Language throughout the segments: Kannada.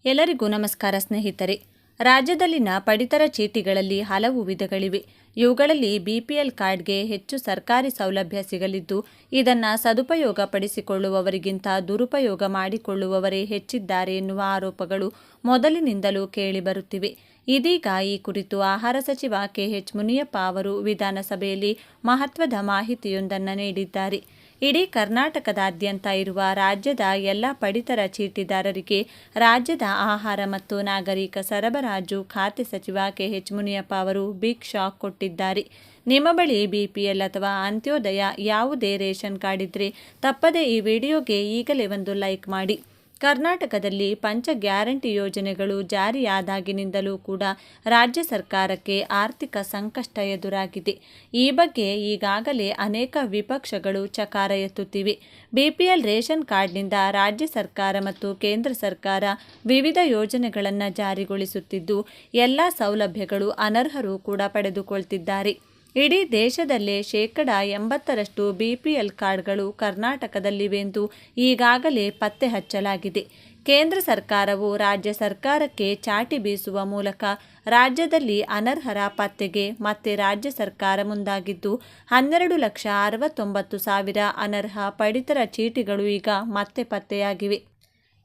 ಎಲ್ಲರಿಗೂ ನಮಸ್ಕಾರ ಸ್ನೇಹಿತರೆ. ರಾಜ್ಯದಲ್ಲಿನ ಪಡಿತರ ಚೀಟಿಗಳಲ್ಲಿ ಹಲವು ವಿಧಗಳಿವೆ. ಇವುಗಳಲ್ಲಿ ಬಿಪಿಎಲ್ ಕಾರ್ಡ್ಗೆ ಹೆಚ್ಚು ಸರ್ಕಾರಿ ಸೌಲಭ್ಯ ಸಿಗಲಿದ್ದು, ಇದನ್ನು ಸದುಪಯೋಗ ಪಡಿಸಿಕೊಳ್ಳುವವರಿಗಿಂತ ದುರುಪಯೋಗ ಮಾಡಿಕೊಳ್ಳುವವರೇ ಹೆಚ್ಚಿದ್ದಾರೆ ಎನ್ನುವ ಆರೋಪಗಳು ಮೊದಲಿನಿಂದಲೂ ಕೇಳಿಬರುತ್ತಿವೆ. ಇದೀಗ ಈ ಕುರಿತು ಆಹಾರ ಸಚಿವ ಕೆಎಚ್ ಮುನಿಯಪ್ಪ ಅವರು ವಿಧಾನಸಭೆಯಲ್ಲಿ ಮಹತ್ವದ ಮಾಹಿತಿಯೊಂದನ್ನು ನೀಡಿದ್ದಾರೆ. ಇಡೀ ಕರ್ನಾಟಕದಾದ್ಯಂತ ಇರುವ ರಾಜ್ಯದ ಎಲ್ಲ ಪಡಿತರ ಚೀಟಿದಾರರಿಗೆ ರಾಜ್ಯದ ಆಹಾರ ಮತ್ತು ನಾಗರಿಕ ಸರಬರಾಜು ಖಾತೆ ಸಚಿವ ಕೆಎಚ್ ಮುನಿಯಪ್ಪ ಅವರು ಬಿಗ್ ಶಾಕ್ ಕೊಟ್ಟಿದ್ದಾರೆ. ನಿಮ್ಮ ಬಳಿ ಬಿಪಿಎಲ್ ಅಥವಾ ಅಂತ್ಯೋದಯ ಯಾವುದೇ ರೇಷನ್ ಕಾರ್ಡ್ ಇದ್ದರೆ ತಪ್ಪದೇ ಈ ವಿಡಿಯೋಗೆ ಈಗಲೇ ಒಂದು ಲೈಕ್ ಮಾಡಿ. ಕರ್ನಾಟಕದಲ್ಲಿ ಪಂಚ ಗ್ಯಾರಂಟಿ ಯೋಜನೆಗಳು ಜಾರಿಯಾದಾಗಿನಿಂದಲೂ ಕೂಡ ರಾಜ್ಯ ಸರ್ಕಾರಕ್ಕೆ ಆರ್ಥಿಕ ಸಂಕಷ್ಟ ಎದುರಾಗಿದೆ. ಈ ಬಗ್ಗೆ ಈಗಾಗಲೇ ಅನೇಕ ವಿಪಕ್ಷಗಳು ಚಕಾರ ಎತ್ತುತ್ತಿವೆ. ಬಿಪಿಎಲ್ ರೇಷನ್ ಕಾರ್ಡ್ನಿಂದ ರಾಜ್ಯ ಸರ್ಕಾರ ಮತ್ತು ಕೇಂದ್ರ ಸರ್ಕಾರ ವಿವಿಧ ಯೋಜನೆಗಳನ್ನು ಜಾರಿಗೊಳಿಸುತ್ತಿದ್ದು, ಎಲ್ಲ ಸೌಲಭ್ಯಗಳು ಅನರ್ಹರು ಕೂಡ ಪಡೆದುಕೊಳ್ತಿದ್ದಾರೆ. ಇಡೀ ದೇಶದಲ್ಲೇ 80% ಬಿಪಿಎಲ್ ಕಾರ್ಡ್ಗಳು ಕರ್ನಾಟಕದಲ್ಲಿವೆಂದು ಈಗಾಗಲೇ ಪತ್ತೆ ಹಚ್ಚಲಾಗಿದೆ. ಕೇಂದ್ರ ಸರ್ಕಾರವು ರಾಜ್ಯ ಸರ್ಕಾರಕ್ಕೆ ಚಾಟಿ ಬೀಸುವ ಮೂಲಕ ರಾಜ್ಯದಲ್ಲಿ ಅನರ್ಹರ ಪತ್ತೆಗೆ ಮತ್ತೆ ರಾಜ್ಯ ಸರ್ಕಾರ ಮುಂದಾಗಿದ್ದು, 12,69,000 ಅನರ್ಹ ಪಡಿತರ ಚೀಟಿಗಳು ಈಗ ಮತ್ತೆ ಪತ್ತೆಯಾಗಿವೆ.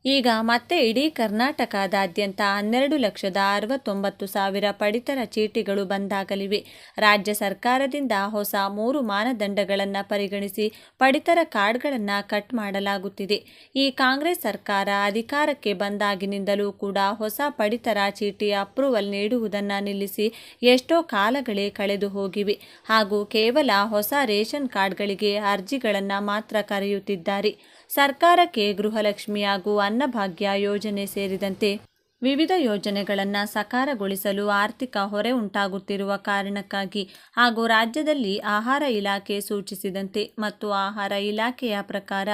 ಈಗ ಮತ್ತೆ ಇಡೀ ಕರ್ನಾಟಕದಾದ್ಯಂತ 12,69,000 ಪಡಿತರ ಚೀಟಿಗಳು ಬಂದಾಗಲಿವೆ. ರಾಜ್ಯ ಸರ್ಕಾರದಿಂದ ಹೊಸ 3 ಮಾನದಂಡಗಳನ್ನು ಪರಿಗಣಿಸಿ ಪಡಿತರ ಕಾರ್ಡ್ಗಳನ್ನು ಕಟ್ ಮಾಡಲಾಗುತ್ತಿದೆ. ಈ ಕಾಂಗ್ರೆಸ್ ಸರ್ಕಾರ ಅಧಿಕಾರಕ್ಕೆ ಬಂದಾಗಿನಿಂದಲೂ ಕೂಡ ಹೊಸ ಪಡಿತರ ಚೀಟಿ ಅಪ್ರೂವಲ್ ನೀಡುವುದನ್ನು ನಿಲ್ಲಿಸಿ ಎಷ್ಟೋ ಕಾಲಗಳೇ ಕಳೆದು ಹೋಗಿವೆ ಹಾಗೂ ಕೇವಲ ಹೊಸ ರೇಷನ್ ಕಾರ್ಡ್ಗಳಿಗೆ ಅರ್ಜಿಗಳನ್ನು ಮಾತ್ರ ಕರೆಯುತ್ತಿದ್ದಾರೆ. ಸರ್ಕಾರಕ್ಕೆ ಗೃಹಲಕ್ಷ್ಮಿ ಹಾಗೂ ಅನ್ನಭಾಗ್ಯ ಯೋಜನೆ ಸೇರಿದಂತೆ ವಿವಿಧ ಯೋಜನೆಗಳನ್ನು ಸಾಕಾರಗೊಳಿಸಲು ಆರ್ಥಿಕ ಹೊರೆ ಉಂಟಾಗುತ್ತಿರುವ ಕಾರಣಕ್ಕಾಗಿ ಹಾಗೂ ರಾಜ್ಯದಲ್ಲಿ ಆಹಾರ ಇಲಾಖೆ ಸೂಚಿಸಿದಂತೆ ಮತ್ತು ಆಹಾರ ಇಲಾಖೆಯ ಪ್ರಕಾರ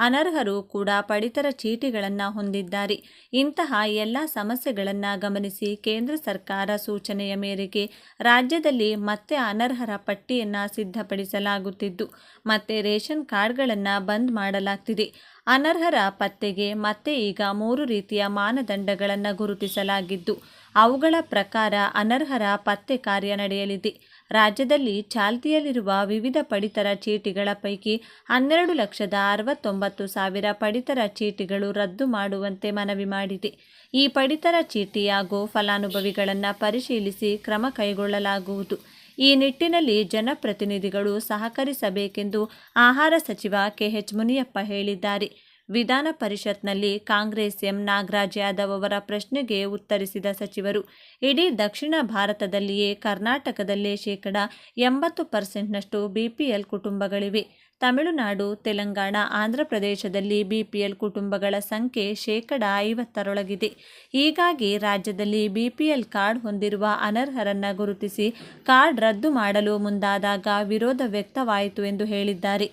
ಅನರ್ಹರು ಕೂಡ ಪಡಿತರ ಚೀಟಿಗಳನ್ನು ಹೊಂದಿದ್ದಾರೆ. ಇಂತಹ ಎಲ್ಲ ಸಮಸ್ಯೆಗಳನ್ನು ಗಮನಿಸಿ ಕೇಂದ್ರ ಸರ್ಕಾರ ಸೂಚನೆಯ ಮೇರೆಗೆ ರಾಜ್ಯದಲ್ಲಿ ಮತ್ತೆ ಅನರ್ಹರ ಪಟ್ಟಿಯನ್ನು ಸಿದ್ಧಪಡಿಸಲಾಗುತ್ತಿದ್ದು, ಮತ್ತೆ ರೇಷನ್ ಕಾರ್ಡ್ಗಳನ್ನು ಬಂದ್ ಮಾಡಲಾಗ್ತಿದೆ. ಅನರ್ಹರ ಪತ್ತೆಗೆ ಮತ್ತೆ ಈಗ 3 ರೀತಿಯ ಮಾನದಂಡಗಳನ್ನು ಗುರುತಿಸಲಾಗಿದ್ದು, ಅವುಗಳ ಪ್ರಕಾರ ಅನರ್ಹರ ಪತ್ತೆ ಕಾರ್ಯ ನಡೆಯಲಿದೆ. ರಾಜ್ಯದಲ್ಲಿ ಚಾಲ್ತಿಯಲ್ಲಿರುವ ವಿವಿಧ ಪಡಿತರ ಚೀಟಿಗಳ ಪೈಕಿ 12,69,000 ಪಡಿತರ ಚೀಟಿಗಳು ರದ್ದು ಮಾಡುವಂತೆ ಮನವಿ ಮಾಡಿದೆ. ಈ ಪಡಿತರ ಚೀಟಿ ಹಾಗೂ ಫಲಾನುಭವಿಗಳನ್ನು ಪರಿಶೀಲಿಸಿ ಕ್ರಮ ಕೈಗೊಳ್ಳಲಾಗುವುದು. ಈ ನಿಟ್ಟಿನಲ್ಲಿ ಜನಪ್ರತಿನಿಧಿಗಳು ಸಹಕರಿಸಬೇಕೆಂದು ಆಹಾರ ಸಚಿವ ಕೆಎಚ್ ಮುನಿಯಪ್ಪ ಹೇಳಿದ್ದಾರೆ. ವಿಧಾನ ಪರಿಷತ್ನಲ್ಲಿ ಕಾಂಗ್ರೆಸ್ ಎಂ ನಾಗರಾಜ್ ಯಾದವ್ ಅವರ ಪ್ರಶ್ನೆಗೆ ಉತ್ತರಿಸಿದ ಸಚಿವರು, ಇಡೀ ದಕ್ಷಿಣ ಭಾರತದಲ್ಲಿಯೇ ಕರ್ನಾಟಕದಲ್ಲೇ 80% ಬಿಪಿಎಲ್ ಕುಟುಂಬಗಳಿವೆ. ತಮಿಳುನಾಡು, ತೆಲಂಗಾಣ, ಆಂಧ್ರಪ್ರದೇಶದಲ್ಲಿ ಬಿಪಿಎಲ್ ಕುಟುಂಬಗಳ ಸಂಖ್ಯೆ 50%ರೊಳಗಿದೆ. ಹೀಗಾಗಿ ರಾಜ್ಯದಲ್ಲಿ ಬಿಪಿಎಲ್ ಕಾರ್ಡ್ ಹೊಂದಿರುವ ಅನರ್ಹರನ್ನು ಗುರುತಿಸಿ ಕಾರ್ಡ್ ರದ್ದು ಮಾಡಲು ಮುಂದಾದಾಗ ವಿರೋಧ ವ್ಯಕ್ತವಾಯಿತು ಎಂದು ಹೇಳಿದ್ದಾರೆ.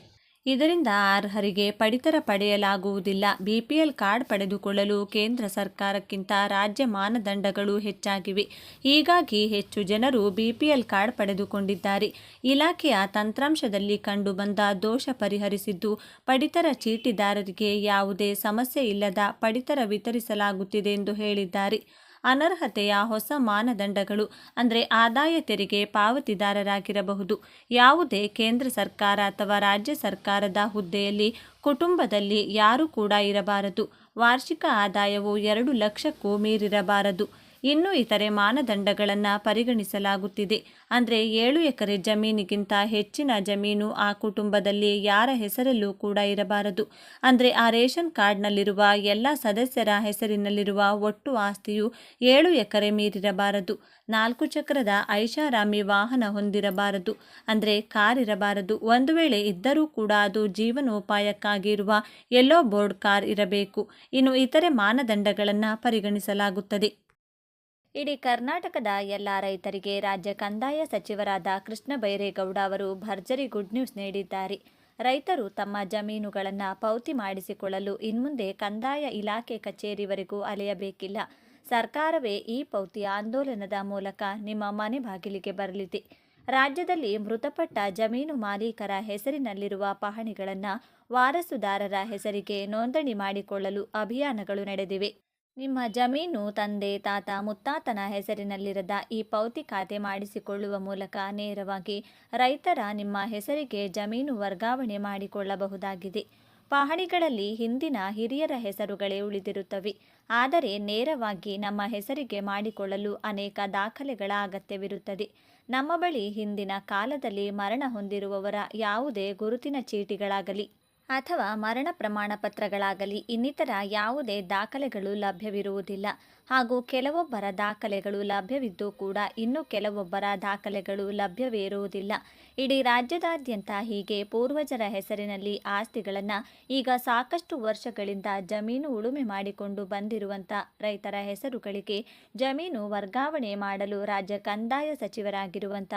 ಇದರಿಂದ ಅರ್ಹರಿಗೆ ಪಡಿತರ ಪಡೆಯಲಾಗುವುದಿಲ್ಲ. ಬಿಪಿಎಲ್ ಕಾರ್ಡ್ ಪಡೆದುಕೊಳ್ಳಲು ಕೇಂದ್ರ ಸರ್ಕಾರಕ್ಕಿಂತ ರಾಜ್ಯ ಮಾನದಂಡಗಳು ಹೆಚ್ಚಾಗಿವೆ. ಹೀಗಾಗಿ ಹೆಚ್ಚು ಜನರು ಬಿಪಿಎಲ್ ಕಾರ್ಡ್ ಪಡೆದುಕೊಂಡಿದ್ದಾರೆ. ಇಲಾಖೆಯ ತಂತ್ರಾಂಶದಲ್ಲಿ ಕಂಡುಬಂದ ದೋಷ ಪರಿಹರಿಸಿದ್ದು, ಪಡಿತರ ಚೀಟಿದಾರರಿಗೆ ಯಾವುದೇ ಸಮಸ್ಯೆ ಇಲ್ಲದ ಪಡಿತರ ವಿತರಿಸಲಾಗುತ್ತಿದೆ ಎಂದು ಹೇಳಿದ್ದಾರೆ. ಅನರ್ಹತೆಯ ಹೊಸ ಮಾನದಂಡಗಳು ಅಂದರೆ ಆದಾಯ ತೆರಿಗೆ ಪಾವತಿದಾರರಾಗಿರಬಹುದು. ಯಾವುದೇ ಕೇಂದ್ರ ಸರ್ಕಾರ ಅಥವಾ ರಾಜ್ಯ ಸರ್ಕಾರದ ಹುದ್ದೆಯಲ್ಲಿ ಕುಟುಂಬದಲ್ಲಿ ಯಾರೂ ಕೂಡ ಇರಬಾರದು. ವಾರ್ಷಿಕ ಆದಾಯವು 2 ಲಕ್ಷಕ್ಕೂ ಮೀರಿರಬಾರದು. ಇನ್ನು ಇತರೆ ಮಾನದಂಡಗಳನ್ನು ಪರಿಗಣಿಸಲಾಗುತ್ತಿದೆ. ಅಂದರೆ 7 ಎಕರೆ ಜಮೀನಿಗಿಂತ ಹೆಚ್ಚಿನ ಜಮೀನು ಆ ಕುಟುಂಬದಲ್ಲಿ ಯಾರ ಹೆಸರಲ್ಲೂ ಕೂಡ ಇರಬಾರದು. ಅಂದರೆ ಆ ರೇಷನ್ ಕಾರ್ಡ್ನಲ್ಲಿರುವ ಎಲ್ಲ ಸದಸ್ಯರ ಹೆಸರಿನಲ್ಲಿರುವ ಒಟ್ಟು ಆಸ್ತಿಯು 7 ಎಕರೆ ಮೀರಿರಬಾರದು. 4 ಚಕ್ರದ ಐಷಾರಾಮಿ ವಾಹನ ಹೊಂದಿರಬಾರದು. ಅಂದರೆ ಕಾರ್ ಇರಬಾರದು. ಒಂದು ವೇಳೆ ಇದ್ದರೂ ಕೂಡ ಅದು ಜೀವನೋಪಾಯಕ್ಕಾಗಿ ಇರುವ ಯೆಲ್ಲೋ ಬೋರ್ಡ್ ಕಾರ್ ಇರಬೇಕು. ಇನ್ನು ಇತರೆ ಮಾನದಂಡಗಳನ್ನು ಪರಿಗಣಿಸಲಾಗುತ್ತದೆ. ಇಡೀ ಕರ್ನಾಟಕದ ಎಲ್ಲ ರೈತರಿಗೆ ರಾಜ್ಯ ಕಂದಾಯ ಸಚಿವರಾದ ಕೃಷ್ಣ ಬೈರೇಗೌಡ ಅವರು ಭರ್ಜರಿ ಗುಡ್ ನ್ಯೂಸ್ ನೀಡಿದ್ದಾರೆ. ರೈತರು ತಮ್ಮ ಜಮೀನುಗಳನ್ನು ಪೌತಿ ಮಾಡಿಸಿಕೊಳ್ಳಲು ಇನ್ಮುಂದೆ ಕಂದಾಯ ಇಲಾಖೆ ಕಚೇರಿವರೆಗೂ ಅಲೆಯಬೇಕಿಲ್ಲ. ಸರ್ಕಾರವೇ ಈ ಪೌತಿ ಆಂದೋಲನದ ಮೂಲಕ ನಿಮ್ಮ ಮನೆ ಬಾಗಿಲಿಗೆ ಬರಲಿದೆ. ರಾಜ್ಯದಲ್ಲಿ ಮೃತಪಟ್ಟ ಜಮೀನು ಮಾಲೀಕರ ಹೆಸರಿನಲ್ಲಿರುವ ಪಹಣಿಗಳನ್ನು ವಾರಸುದಾರರ ಹೆಸರಿಗೆ ನೋಂದಣಿ ಮಾಡಿಕೊಳ್ಳಲು ಅಭಿಯಾನಗಳು ನಡೆದಿವೆ. ನಿಮ್ಮ ಜಮೀನು ತಂದೆ ತಾತ ಮುತ್ತಾತನ ಹೆಸರಿನಲ್ಲಿರದ ಈ ಪೌತಿ ಖಾತೆ ಮಾಡಿಸಿಕೊಳ್ಳುವ ಮೂಲಕ ನೇರವಾಗಿ ರೈತರ ನಿಮ್ಮ ಹೆಸರಿಗೆ ಜಮೀನು ವರ್ಗಾವಣೆ ಮಾಡಿಕೊಳ್ಳಬಹುದಾಗಿದೆ. ಪಹಣಿಗಳಲ್ಲಿ ಹಿಂದಿನ ಹಿರಿಯರ ಹೆಸರುಗಳೇ ಉಳಿದಿರುತ್ತವೆ. ಆದರೆ ನೇರವಾಗಿ ನಮ್ಮ ಹೆಸರಿಗೆ ಮಾಡಿಕೊಳ್ಳಲು ಅನೇಕ ದಾಖಲೆಗಳ ಅಗತ್ಯವಿರುತ್ತದೆ. ನಮ್ಮ ಬಳಿ ಹಿಂದಿನ ಕಾಲದಲ್ಲಿ ಮರಣ ಹೊಂದಿರುವವರ ಯಾವುದೇ ಗುರುತಿನ ಚೀಟಿಗಳಾಗಲಿ ಅಥವಾ ಮರಣ ಪ್ರಮಾಣ ಪತ್ರಗಳಾಗಲಿ ಇನ್ನಿತರ ಯಾವುದೇ ದಾಖಲೆಗಳು ಲಭ್ಯವಿರುವುದಿಲ್ಲ. ಹಾಗೂ ಕೆಲವೊಬ್ಬರ ದಾಖಲೆಗಳು ಲಭ್ಯವಿದ್ದು ಕೂಡ ಇನ್ನು ಕೆಲವೊಬ್ಬರ ದಾಖಲೆಗಳು ಲಭ್ಯವೇ ಇರುವುದಿಲ್ಲ. ಇಡೀ ರಾಜ್ಯದಾದ್ಯಂತ ಹೀಗೆ ಪೂರ್ವಜರ ಹೆಸರಿನಲ್ಲಿ ಆಸ್ತಿಗಳನ್ನು ಈಗ ಸಾಕಷ್ಟು ವರ್ಷಗಳಿಂದ ಜಮೀನು ಉಳುಮೆ ಮಾಡಿಕೊಂಡು ಬಂದಿರುವಂಥ ರೈತರ ಹೆಸರುಗಳಿಗೆ ಜಮೀನು ವರ್ಗಾವಣೆ ಮಾಡಲು ರಾಜ್ಯ ಕಂದಾಯ ಸಚಿವರಾಗಿರುವಂಥ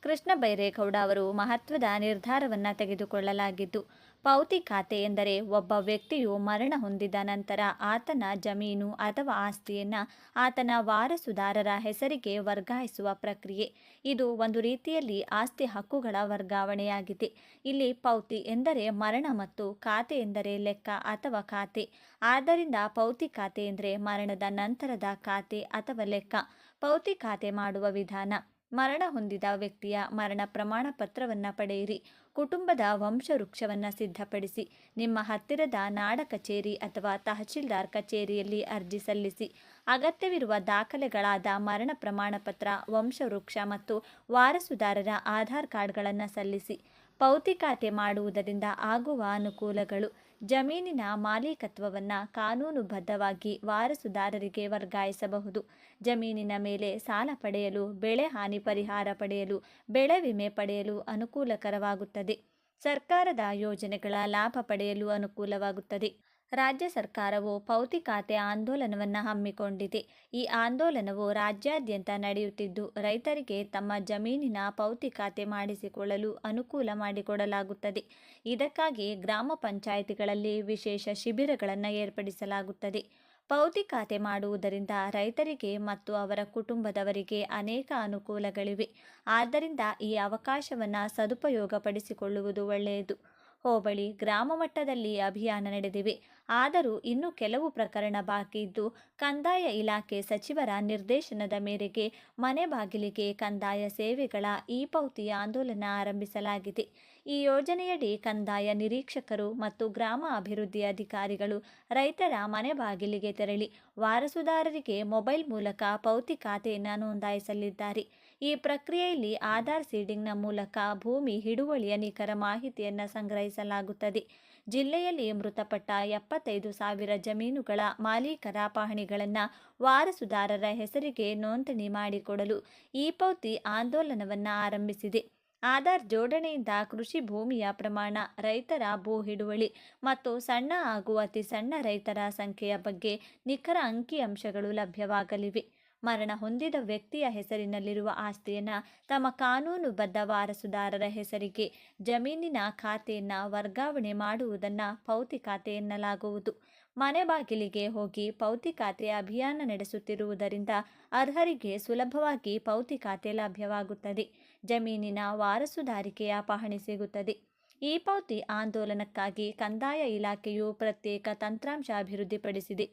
ಕೃಷ್ಣ ಬೈರೇಗೌಡ ಅವರು ಮಹತ್ವದ ನಿರ್ಧಾರವನ್ನು ತೆಗೆದುಕೊಳ್ಳಲಾಗಿದ್ದು, ಪೌತಿ ಖಾತೆ ಎಂದರೆ ಒಬ್ಬ ವ್ಯಕ್ತಿಯು ಮರಣ ಹೊಂದಿದ ನಂತರ ಆತನ ಜಮೀನು ಅಥವಾ ಆಸ್ತಿಯನ್ನು ಆತನ ವಾರಸುದಾರರ ಹೆಸರಿಗೆ ವರ್ಗಾಯಿಸುವ ಪ್ರಕ್ರಿಯೆ. ಇದು ಒಂದು ರೀತಿಯಲ್ಲಿ ಆಸ್ತಿ ಹಕ್ಕುಗಳ ವರ್ಗಾವಣೆಯಾಗಿದೆ. ಇಲ್ಲಿ ಪೌತಿ ಎಂದರೆ ಮರಣ ಮತ್ತು ಖಾತೆ ಎಂದರೆ ಲೆಕ್ಕ ಅಥವಾ ಖಾತೆ. ಆದ್ದರಿಂದ ಪೌತಿ ಖಾತೆ ಎಂದರೆ ಮರಣದ ನಂತರದ ಖಾತೆ ಅಥವಾ ಲೆಕ್ಕ. ಪೌತಿ ಖಾತೆ ಮಾಡುವ ವಿಧಾನ: ಮರಣ ಹೊಂದಿದ ವ್ಯಕ್ತಿಯ ಮರಣ ಪ್ರಮಾಣ ಪತ್ರವನ್ನು ಪಡೆಯಿರಿ. ಕುಟುಂಬದ ವಂಶವೃಕ್ಷವನ್ನು ಸಿದ್ಧಪಡಿಸಿ ನಿಮ್ಮ ಹತ್ತಿರದ ನಾಡ ಕಚೇರಿ ಅಥವಾ ತಹಶೀಲ್ದಾರ್ ಕಚೇರಿಯಲ್ಲಿ ಅರ್ಜಿ ಸಲ್ಲಿಸಿ. ಅಗತ್ಯವಿರುವ ದಾಖಲೆಗಳಾದ ಮರಣ ಪ್ರಮಾಣ ಪತ್ರ, ವಂಶವೃಕ್ಷ ಮತ್ತು ವಾರಸುದಾರರ ಆಧಾರ್ ಕಾರ್ಡ್ಗಳನ್ನು ಸಲ್ಲಿಸಿ. ಪೌತಿ ಖಾತೆ ಮಾಡುವುದರಿಂದ ಆಗುವ ಅನುಕೂಲಗಳು: ಜಮೀನಿನ ಮಾಲೀಕತ್ವವನ್ನು ಕಾನೂನುಬದ್ಧವಾಗಿ ವಾರಸುದಾರರಿಗೆ ವರ್ಗಾಯಿಸಬಹುದು. ಜಮೀನಿನ ಮೇಲೆ ಸಾಲ ಪಡೆಯಲು, ಬೆಳೆ ಹಾನಿ ಪರಿಹಾರ ಪಡೆಯಲು, ಬೆಳೆ ವಿಮೆ ಪಡೆಯಲು ಅನುಕೂಲಕರವಾಗುತ್ತದೆ. ಸರ್ಕಾರದ ಯೋಜನೆಗಳ ಲಾಭ ಪಡೆಯಲು ಅನುಕೂಲವಾಗುತ್ತದೆ. ರಾಜ್ಯ ಸರ್ಕಾರವು ಪೌತಿ ಖಾತೆ ಆಂದೋಲನವನ್ನು ಹಮ್ಮಿಕೊಂಡಿದೆ. ಈ ಆಂದೋಲನವು ರಾಜ್ಯಾದ್ಯಂತ ನಡೆಯುತ್ತಿದ್ದು, ರೈತರಿಗೆ ತಮ್ಮ ಜಮೀನಿನ ಪೌತಿ ಖಾತೆ ಮಾಡಿಸಿಕೊಳ್ಳಲು ಅನುಕೂಲ ಮಾಡಿಕೊಡಲಾಗುತ್ತದೆ. ಇದಕ್ಕಾಗಿ ಗ್ರಾಮ ಪಂಚಾಯಿತಿಗಳಲ್ಲಿ ವಿಶೇಷ ಶಿಬಿರಗಳನ್ನು ಏರ್ಪಡಿಸಲಾಗುತ್ತದೆ. ಪೌತಿ ಖಾತೆ ಮಾಡುವುದರಿಂದ ರೈತರಿಗೆ ಮತ್ತು ಅವರ ಕುಟುಂಬದವರಿಗೆ ಅನೇಕ ಅನುಕೂಲಗಳಿವೆ. ಆದ್ದರಿಂದ ಈ ಅವಕಾಶವನ್ನು ಸದುಪಯೋಗಪಡಿಸಿಕೊಳ್ಳುವುದು ಒಳ್ಳೆಯದು. ಹೋಬಳಿ, ಗ್ರಾಮ ಮಟ್ಟದಲ್ಲಿ ಅಭಿಯಾನ ನಡೆದಿವೆ. ಆದರೂ ಇನ್ನೂ ಕೆಲವು ಪ್ರಕರಣ ಬಾಕಿ ಇದ್ದು, ಕಂದಾಯ ಇಲಾಖೆ ಸಚಿವರ ನಿರ್ದೇಶನದ ಮೇರೆಗೆ ಮನೆ ಬಾಗಿಲಿಗೆ ಕಂದಾಯ ಸೇವೆಗಳ ಇ-ಪೌತಿ ಆಂದೋಲನ ಆರಂಭಿಸಲಾಗಿದೆ. ಈ ಯೋಜನೆಯಡಿ ಕಂದಾಯ ನಿರೀಕ್ಷಕರು ಮತ್ತು ಗ್ರಾಮ ಅಭಿವೃದ್ಧಿ ಅಧಿಕಾರಿಗಳು ರೈತರ ಮನೆ ಬಾಗಿಲಿಗೆ ತೆರಳಿ ವಾರಸುದಾರರಿಗೆ ಮೊಬೈಲ್ ಮೂಲಕ ಪೌತಿ ಖಾತೆಯನ್ನು ನೋಂದಾಯಿಸಲಿದ್ದಾರೆ. ಈ ಪ್ರಕ್ರಿಯೆಯಲ್ಲಿ ಆಧಾರ್ ಸೀಡಿಂಗ್ನ ಮೂಲಕ ಭೂಮಿ ಹಿಡುವಳಿಯ ನಿಖರ ಮಾಹಿತಿಯನ್ನು ಸಂಗ್ರಹಿಸಲಾಗುತ್ತದೆ. ಜಿಲ್ಲೆಯಲ್ಲಿ ಮೃತಪಟ್ಟ 75,000 ಜಮೀನುಗಳ ಮಾಲೀಕರ ಪಹಣಿಗಳನ್ನು ವಾರಸುದಾರರ ಹೆಸರಿಗೆ ನೋಂದಣಿ ಮಾಡಿಕೊಡಲು ಇ-ಪೌತಿ ಆಂದೋಲನವನ್ನು ಆರಂಭಿಸಿದೆ. ಆಧಾರ್ ಜೋಡಣೆಯಿಂದ ಕೃಷಿ ಭೂಮಿಯ ಪ್ರಮಾಣ, ರೈತರ ಭೂ ಹಿಡುವಳಿ ಮತ್ತು ಸಣ್ಣ ಹಾಗೂ ಅತಿ ಸಣ್ಣ ರೈತರ ಸಂಖ್ಯೆಯ ಬಗ್ಗೆ ನಿಖರ ಅಂಕಿಅಂಶಗಳು ಲಭ್ಯವಾಗಲಿವೆ. ಮರಣ ಹೊಂದಿದ ವ್ಯಕ್ತಿಯ ಹೆಸರಿನಲ್ಲಿರುವ ಆಸ್ತಿಯನ್ನು ತಮ್ಮ ಕಾನೂನುಬದ್ಧ ವಾರಸುದಾರರ ಹೆಸರಿಗೆ ಜಮೀನಿನ ಖಾತೆಯನ್ನು ವರ್ಗಾವಣೆ ಮಾಡುವುದನ್ನು ಪೌತಿ ಖಾತೆ ಎನ್ನಲಾಗುವುದು. ಮನೆ ಬಾಗಿಲಿಗೆ ಹೋಗಿ ಪೌತಿ ಖಾತೆ ಅಭಿಯಾನ ನಡೆಸುತ್ತಿರುವುದರಿಂದ ಅರ್ಹರಿಗೆ ಸುಲಭವಾಗಿ ಪೌತಿ ಖಾತೆ ಲಭ್ಯವಾಗುತ್ತದೆ. ಜಮೀನಿನ ವಾರಸುದಾರಿಕೆಯ ಪಹಣಿ ಸಿಗುತ್ತದೆ. ಈ ಪೌತಿ ಆಂದೋಲನಕ್ಕಾಗಿ ಕಂದಾಯ ಇಲಾಖೆಯು ಪ್ರತ್ಯೇಕ ತಂತ್ರಾಂಶ ಅಭಿವೃದ್ಧಿಪಡಿಸಿದೆ.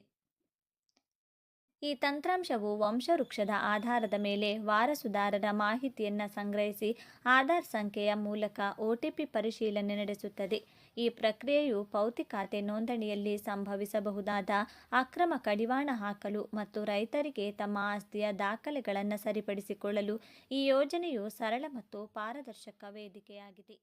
ಈ ತಂತ್ರಾಂಶವು ವಂಶವೃಕ್ಷದ ಆಧಾರದ ಮೇಲೆ ವಾರಸುದಾರರ ಮಾಹಿತಿಯನ್ನು ಸಂಗ್ರಹಿಸಿ ಆಧಾರ್ ಸಂಖ್ಯೆಯ ಮೂಲಕ OTP ಪರಿಶೀಲನೆ ನಡೆಸುತ್ತದೆ. ಈ ಪ್ರಕ್ರಿಯೆಯು ಪೌತಿ ಖಾತೆ ನೋಂದಣಿಯಲ್ಲಿ ಸಂಭವಿಸಬಹುದಾದ ಅಕ್ರಮ ಕಡಿವಾಣ ಹಾಕಲು ಮತ್ತು ರೈತರಿಗೆ ತಮ್ಮ ಆಸ್ತಿಯ ದಾಖಲೆಗಳನ್ನು ಸರಿಪಡಿಸಿಕೊಳ್ಳಲು ಈ ಯೋಜನೆಯು ಸರಳ ಮತ್ತು ಪಾರದರ್ಶಕ ವೇದಿಕೆಯಾಗಿದೆ.